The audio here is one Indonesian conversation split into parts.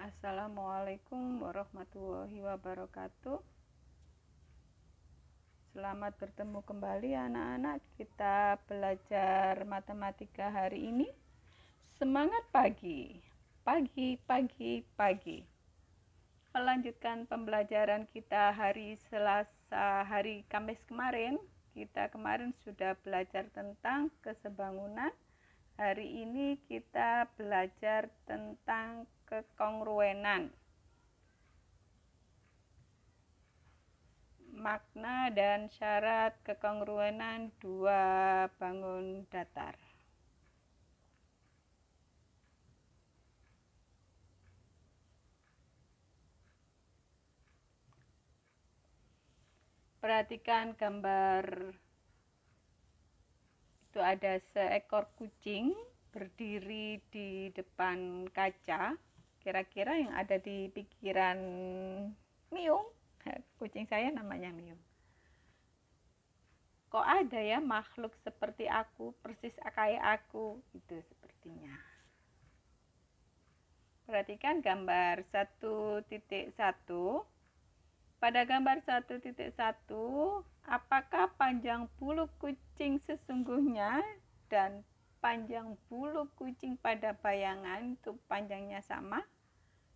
Assalamualaikum warahmatullahi wabarakatuh. Selamat bertemu kembali anak-anak. Kita belajar matematika hari ini. Semangat pagi. Pagi, pagi, pagi. Melanjutkan pembelajaran kita hari Selasa, hari Kamis kemarin. Kita kemarin sudah belajar tentang kesebangunan. Hari ini kita belajar tentang kekongruenan. Makna dan syarat kekongruenan dua bangun datar. Perhatikan gambar. Itu ada seekor kucing berdiri di depan kaca. Kira-kira yang ada di pikiran Miung, kucing saya namanya Miung. Kok ada ya makhluk seperti aku, persis kayak aku, itu sepertinya. Perhatikan gambar 1.1. Pada gambar 1.1, apakah panjang bulu kucing sesungguhnya dan panjang bulu kucing pada bayangan itu panjangnya sama?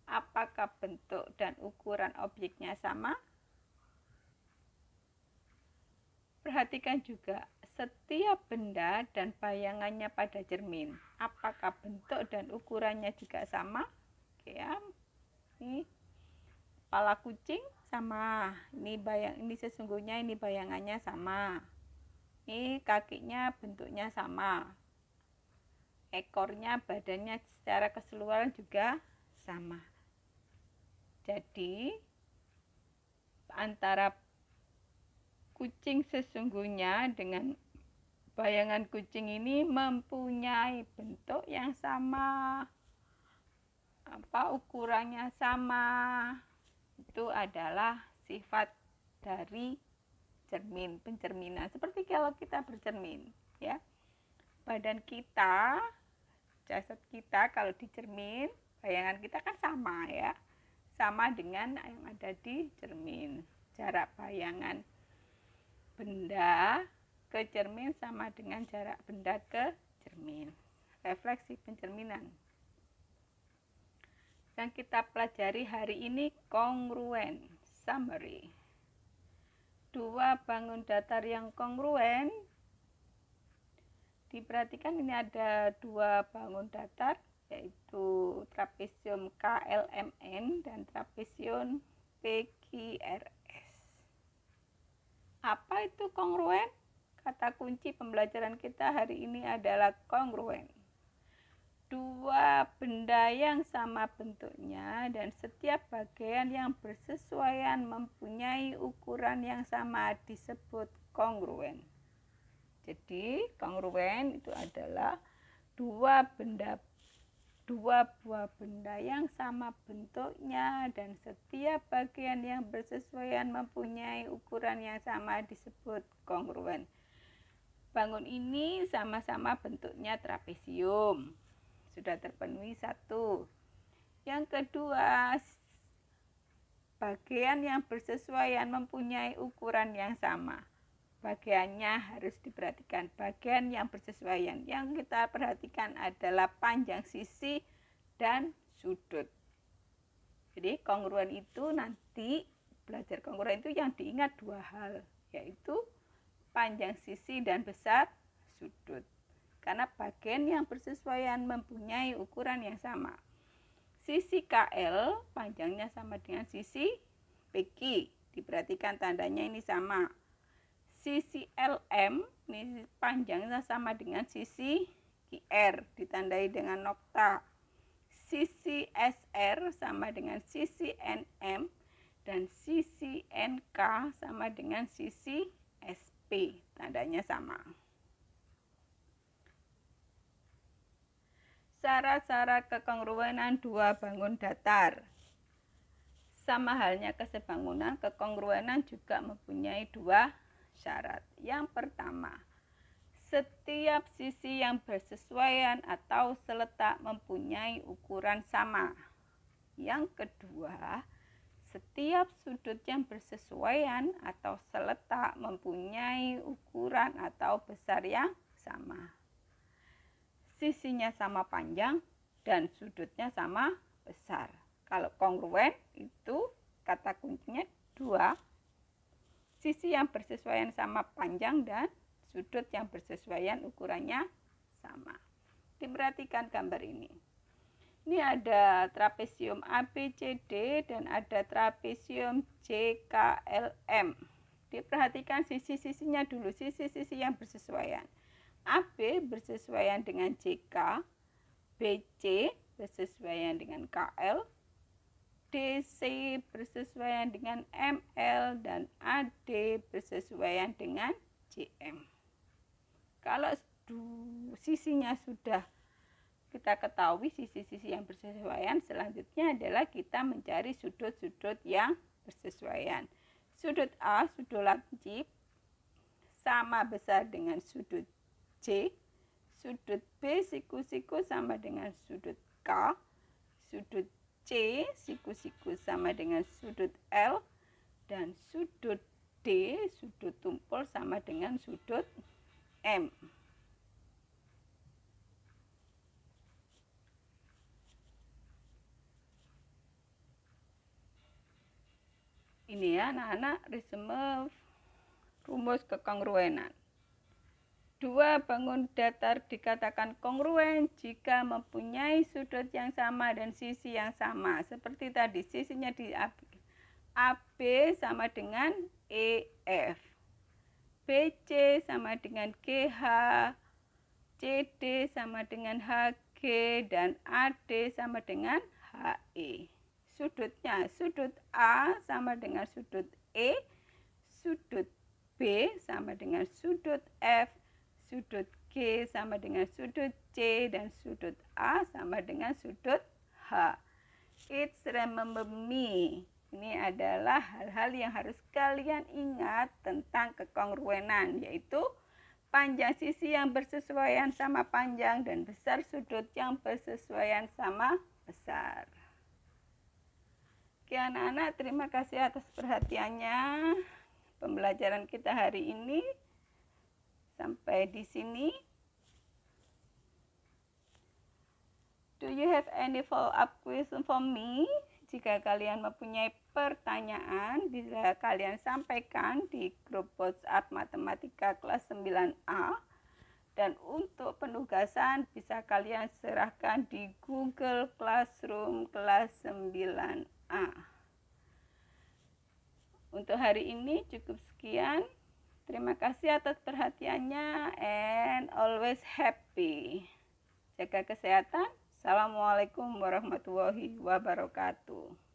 Apakah bentuk dan ukuran objeknya sama? Perhatikan juga setiap benda dan bayangannya pada cermin. Apakah bentuk dan ukurannya juga sama? Oke ya. Ini kepala kucing sama. Ini sesungguhnya ini bayangannya sama. Ini kakinya bentuknya sama. Ekornya, badannya secara keseluruhan juga sama. Jadi antara kucing sesungguhnya dengan bayangan kucing ini mempunyai bentuk yang sama, ukurannya sama. Itu adalah sifat dari cermin, pencerminan. Seperti kalau kita bercermin, ya. Badan kita, jasad kita kalau dicermin, bayangan kita kan sama ya. Sama dengan yang ada di cermin. Jarak bayangan benda ke cermin sama dengan jarak benda ke cermin. Refleksi pencerminan. Yang kita pelajari hari ini kongruen, summary. Dua bangun datar yang kongruen. Diperhatikan ini ada dua bangun datar, yaitu trapesium KLMN dan trapesium PQRS. Apa itu kongruen? Kata kunci pembelajaran kita hari ini adalah kongruen. Dua benda yang sama bentuknya dan setiap bagian yang bersesuaian mempunyai ukuran yang sama disebut kongruen. Jadi kongruen itu adalah dua buah benda yang sama bentuknya dan setiap bagian yang bersesuaian mempunyai ukuran yang sama disebut kongruen. Bangun ini sama-sama bentuknya trapesium. Sudah terpenuhi satu. Yang kedua, bagian yang bersesuaian mempunyai ukuran yang sama. Bagiannya harus diperhatikan. Bagian yang bersesuaian. Yang kita perhatikan adalah panjang sisi dan sudut. Jadi kongruen itu nanti belajar kongruen itu yang diingat dua hal, yaitu panjang sisi dan besar sudut. Karena bagian yang bersesuaian mempunyai ukuran yang sama. Sisi KL panjangnya sama dengan sisi PQ. Diperhatikan tandanya ini sama. Sisi LM ini panjangnya sama dengan sisi QR. Ditandai dengan nokta. Sisi SR sama dengan sisi NM. Dan sisi NK sama dengan sisi SP. Tandanya sama. Syarat-syarat kekongruenan dua bangun datar. Sama halnya kesebangunan, kekongruenan juga mempunyai dua syarat. Yang pertama, setiap sisi yang bersesuaian atau seletak mempunyai ukuran sama. Yang kedua, setiap sudut yang bersesuaian atau seletak mempunyai ukuran atau besar yang sama. Sisinya sama panjang dan sudutnya sama besar. Kalau kongruen itu kata kuncinya dua, sisi yang bersesuaian sama panjang dan sudut yang bersesuaian ukurannya sama. Diperhatikan gambar ini. Ini ada trapesium ABCD dan ada trapesium JKLM. Diperhatikan sisi-sisinya dulu, sisi-sisi yang bersesuaian. AB bersesuaian dengan JK, BC bersesuaian dengan KL, DC bersesuaian dengan ML, dan AD bersesuaian dengan JM. Kalau sisinya sudah kita ketahui, sisi-sisi yang bersesuaian, selanjutnya adalah kita mencari sudut-sudut yang bersesuaian. Sudut A, sudut lancip, sama besar dengan sudut C. Sudut B, siku-siku, sama dengan sudut K. Sudut C, siku-siku, sama dengan sudut L, dan sudut D, sudut tumpul, sama dengan sudut M. Ini ya anak-anak, rumus kekongruenan. Dua bangun datar dikatakan kongruen jika mempunyai sudut yang sama dan sisi yang sama. Seperti tadi, sisinya di AB sama dengan EF, BC sama dengan GH, CD sama dengan HG, dan AD sama dengan HE. Sudutnya, sudut A sama dengan sudut E, sudut B sama dengan sudut F, sudut G sama dengan sudut C, dan sudut A sama dengan sudut H. It's remember me. Ini adalah hal-hal yang harus kalian ingat tentang kekongruenan, yaitu panjang sisi yang bersesuaian sama panjang dan besar sudut yang bersesuaian sama besar. Oke anak-anak, terima kasih atas perhatiannya. Pembelajaran kita hari ini sampai di sini. Do you have any follow-up question for me? Jika kalian mempunyai pertanyaan, bisa kalian sampaikan di grup WhatsApp Matematika kelas 9A. Dan untuk penugasan bisa kalian serahkan di Google Classroom kelas 9A. Untuk hari ini cukup sekian. Terima kasih atas perhatiannya and always happy. Jaga kesehatan. Assalamualaikum warahmatullahi wabarakatuh.